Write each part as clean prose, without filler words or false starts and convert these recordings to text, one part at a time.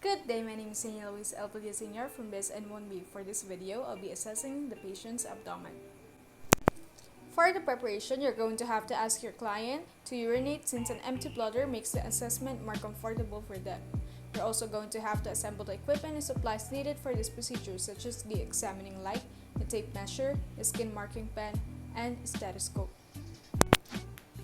Good day, my name is Danielle Villaseñor from BSN 1B. For this video, I'll be assessing the patient's abdomen. For the preparation, you're going to have to ask your client to urinate since an empty bladder makes the assessment more comfortable for them. You're also going to have to assemble the equipment and supplies needed for this procedure, such as the examining light, the tape measure, the skin marking pen, and stethoscope.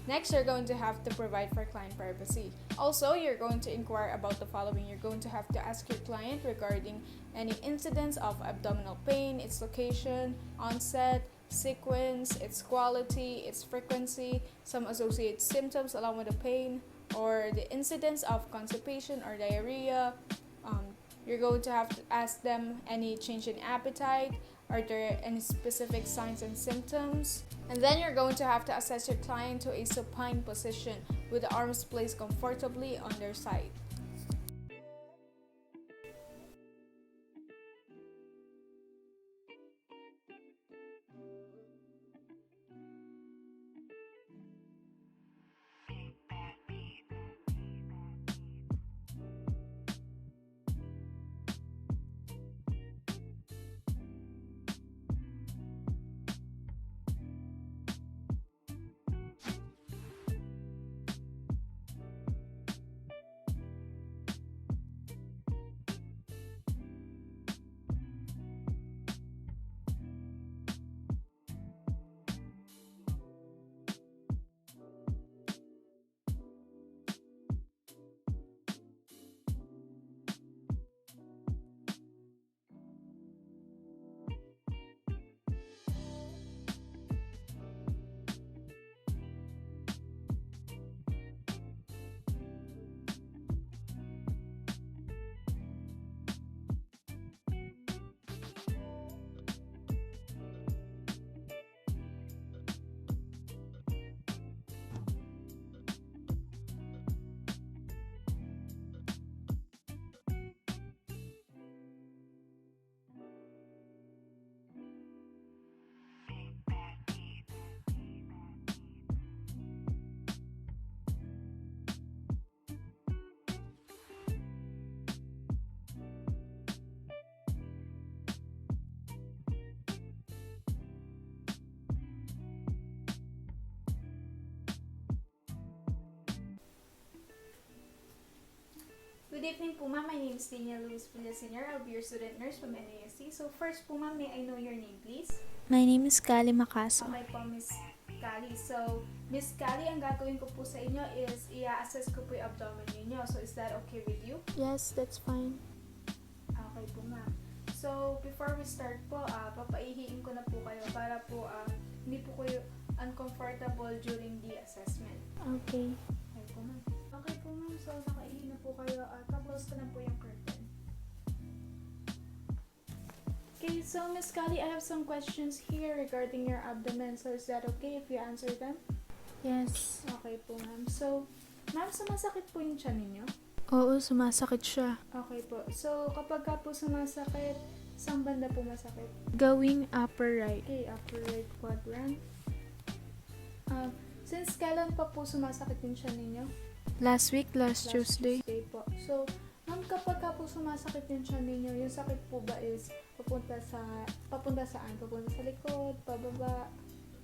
Next, you're going to have to provide for client privacy. Also, you're going to inquire about the following. You're going to have to ask your client regarding any incidents of abdominal pain, its location, onset, sequence, its quality, its frequency, some associated symptoms along with the pain, or the incidence of constipation or diarrhea. You're going to have to ask them any change in appetite. Are there any specific signs and symptoms? And then you're going to have to assess your client to a supine position with the arms placed comfortably on their side. Good evening po ma'am, my name is Danielle Villaseñor. I'll be your student nurse from NASC. So first po ma'am, may I know your name please? My name is Kali Makaso. Okay po Miss Kali. So Miss Kali, ang gagawin ko po sa inyo is i-assess ko po yung abdomen niyo. So is that okay with you? Yes, that's fine. Okay po ma'am. So before we start po, papaihiin ko na po kayo para po hindi po kayo uncomfortable during the assessment. Okay. Okay po ma'am. Okay po ma'am, so nakaihi na po kayo. Close ko na po yung curtain. Okay, so Miss Kali, I have some questions here regarding your abdomen. So is that okay if you answer them? Yes. Okay po ma'am. So, ma'am, sumasakit po yung tiyan ninyo? Oo, sumasakit siya. Okay po. So, kapag ka po sumasakit, saan banda po masakit? Gawing upper right. Okay, upper right quadrant. Since kailan pa po sumasakit yung tiyan ninyo? Last Tuesday. Po. So, ma'am, kapag ka po sumasakit yung tiyan ninyo, yung sakit po ba is papunta saan? Papunta sa likod, pababa?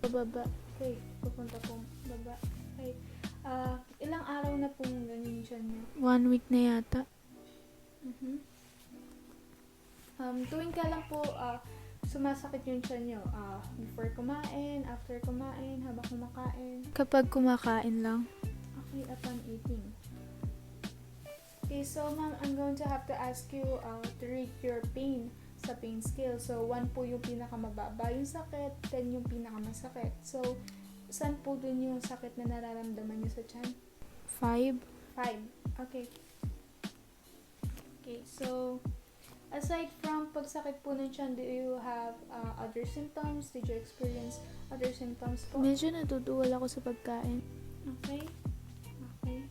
Pababa. Okay, papunta po baba. Okay. Ilang araw na pong ganyan yung tiyan nyo? 1 week na yata. Tuwing kailan po sumasakit yung tiyan nyo? Before kumain, after kumain, habang kumakain? Kapag kumakain lang. Okay, upon eating. Okay, so ma'am, I'm going to have to ask you to rate your pain sa pain scale. So, 1 po yung pinakamababa yung sakit, 10 yung pinakamasakit. So, saan po dun yung sakit na nararamdaman nyo sa tiyan? 5. 5. Okay. Okay, so, aside from pagsakit po ng tiyan, do you have other symptoms? Did you experience other symptoms po? Medyo natutuwal ako sa pagkain. Okay. Okay.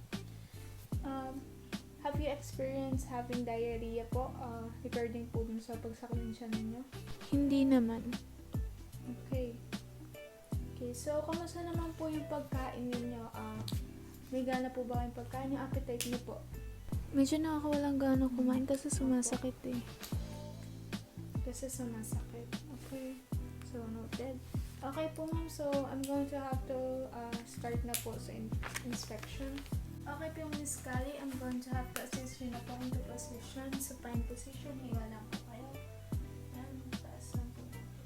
Have you experienced having diarrhea po regarding po dun sa pagsakit ng tiyan ninyo? Hindi naman. Okay. Okay, so kamusta naman po yung pagkain ninyo? May gana po ba kayong pagkain? Yung appetite niyo po? Medyo nakakawalang gana kumain kasi sumasakit eh. Kasi sumasakit. Okay. So, noted. Okay po ma'am. So, I'm going to have to start na po sa inspection. Okay po Miss Kali, I'm going to have to assist you na po into position. Sa prime position, higa lang po kayo. Yan, taas lang po natin.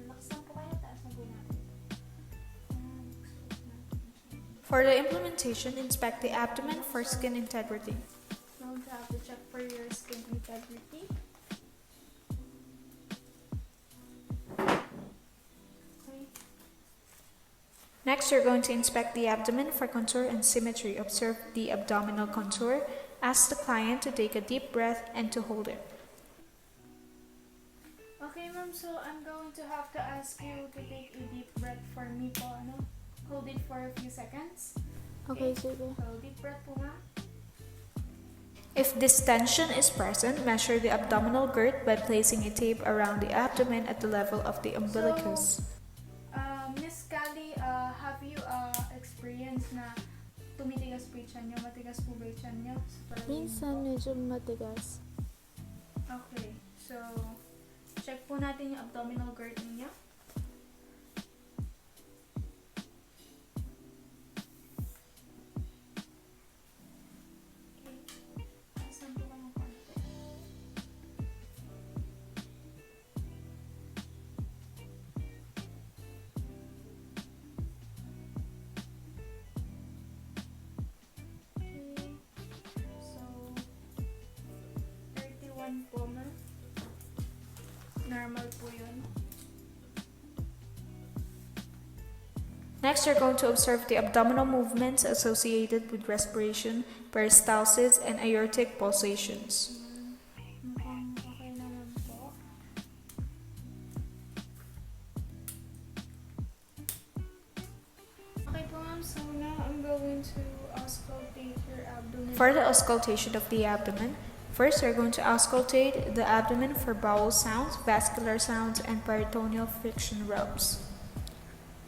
Relax lang po kayo, taas lang po natin. Yan, expose natin siya. For the implementation, inspect the abdomen for skin integrity. Now, to have to check for your skin integrity. Next, you're going to inspect the abdomen for contour and symmetry. Observe the abdominal contour. Ask the client to take a deep breath and to hold it. Okay, ma'am. So, I'm going to have to ask you to take a deep breath for me po. Hold it for a few seconds. Okay, sige. So, deep breath po, ma'am. If distension is present, measure the abdominal girth by placing a tape around the abdomen at the level of the umbilicus. Miss Kali, have you experienced na tumitigas po yung tiyan nyo? Matigas po ba yung tiyan nyo? Minsan medyo matigas. Okay, so check po natin yung abdominal girth niyo. Po, ma'am. Normal po yun. Next, you're going to observe the abdominal movements associated with respiration, peristalsis, and aortic pulsations. Okay naman po. Okay po, ma'am. So now I'm going to auscultate your abdomen. For the auscultation of the abdomen, first, we're going to auscultate the abdomen for bowel sounds, vascular sounds, and peritoneal friction rubs.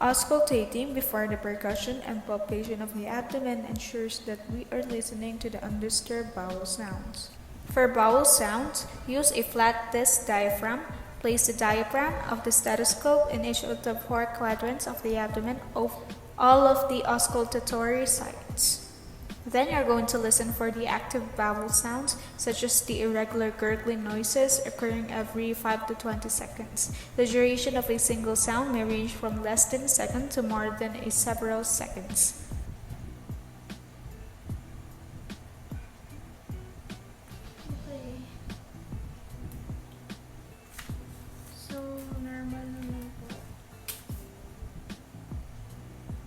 Auscultating before the percussion and palpation of the abdomen ensures that we are listening to the undisturbed bowel sounds. For bowel sounds, use a flat disc diaphragm. Place the diaphragm of the stethoscope in each of the 4 quadrants of the abdomen of all of the auscultatory sites. Then you're going to listen for the active bowel sounds, such as the irregular gurgling noises occurring every 5 to 20 seconds. The duration of a single sound may range from less than a second to more than several seconds. Okay. So, normal naman po.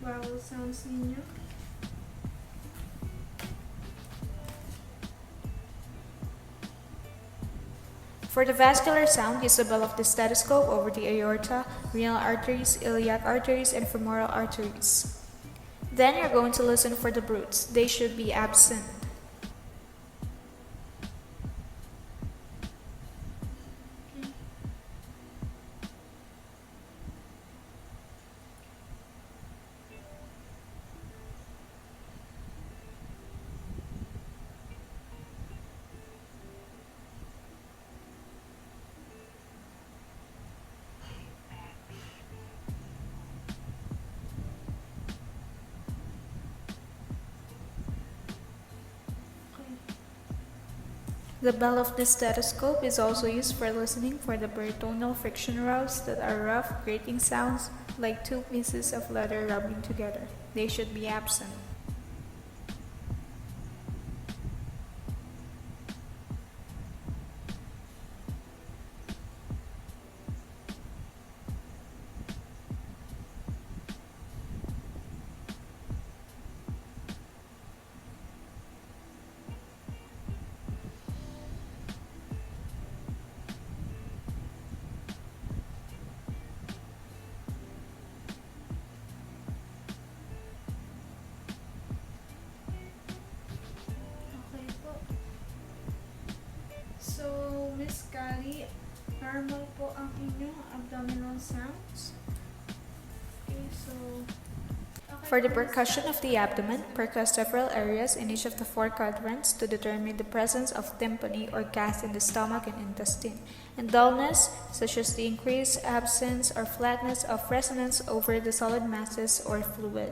Bowel sounds ninyo. For the vascular sound, use the bell of the stethoscope over the aorta, renal arteries, iliac arteries, and femoral arteries. Then you're going to listen for the brutes. They should be absent. The bell of the stethoscope is also used for listening for the peritoneal friction rubs that are rough, grating sounds like 2 pieces of leather rubbing together. They should be absent. So, Miss Kali, normal po ang inyong abdominal sounds. Okay, so, For the percussion of the abdomen, percuss several areas in each of the 4 quadrants to determine the presence of tympany or gas in the stomach and intestine, and dullness, such as the increased absence or flatness of resonance over the solid masses or fluid.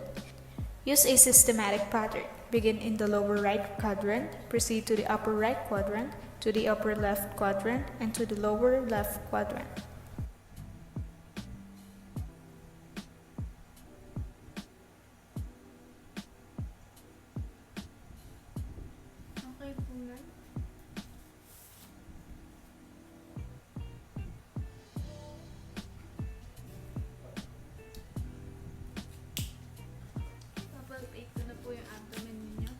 Use a systematic pattern. Begin in the lower right quadrant, proceed to the upper right quadrant, to the upper left quadrant, and to the lower left quadrant. Okay po na. Papalpate ko na po yung abdomen ninyo.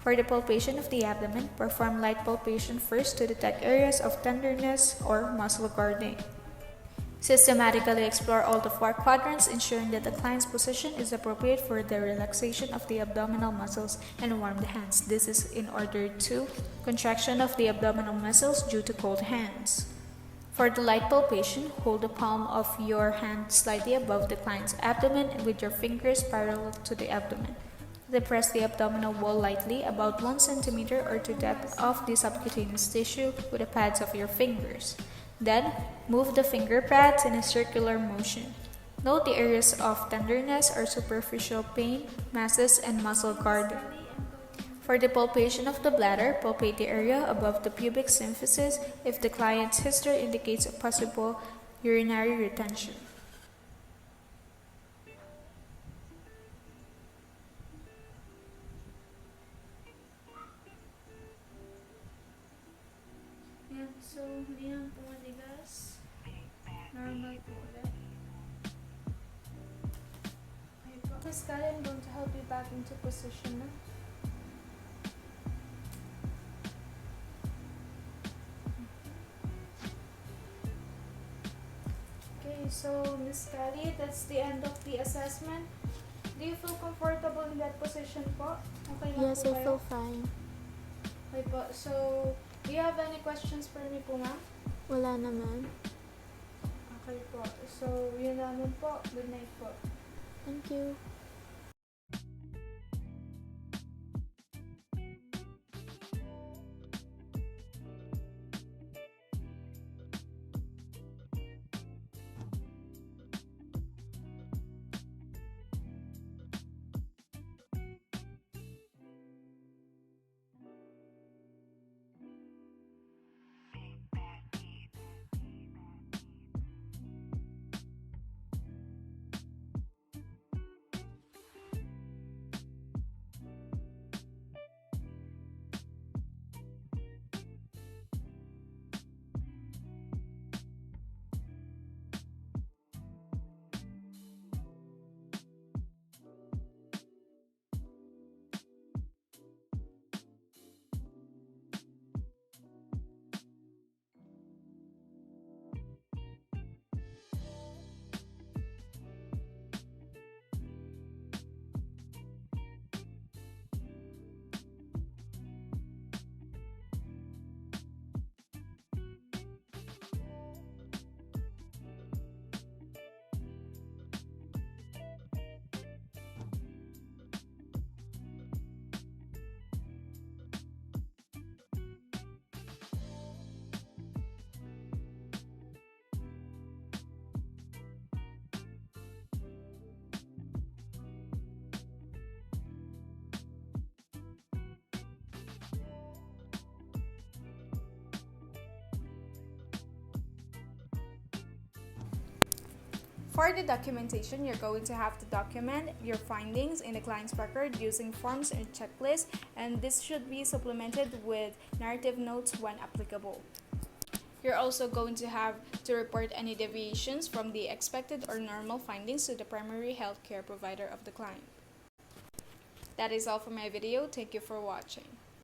For the palpation of the abdomen, perform light palpation first to detect areas of tenderness or muscle guarding. Systematically explore all the 4 quadrants, ensuring that the client's position is appropriate for the relaxation of the abdominal muscles, and warm the hands. This is in order to contraction of the abdominal muscles due to cold hands. For the light palpation, hold the palm of your hand slightly above the client's abdomen and with your fingers parallel to the abdomen. Depress the abdominal wall lightly, about 1 cm or to depth of the subcutaneous tissue with the pads of your fingers. Then, move the finger pads in a circular motion. Note the areas of tenderness or superficial pain, masses, and muscle guarding. For the palpation of the bladder, palpate the area above the pubic symphysis if the client's history indicates a possible urinary retention. Yan, so hindi naman po matigas. Normal po ulit. Okay po. Miss Kali, I'm going to help you back into position na. Okay, so Miss Kali, that's the end of the assessment. Do you feel comfortable in that position po? Okay lang Yes, po I kayo? feel fine. Okay po. So, do you have any questions for me po, ma'am? Wala naman. Okay po. So, yun naman po. Good night po. Thank you. For the documentation, you're going to have to document your findings in the client's record using forms and checklists, and this should be supplemented with narrative notes when applicable. You're also going to have to report any deviations from the expected or normal findings to the primary healthcare provider of the client. That is all for my video. Thank you for watching.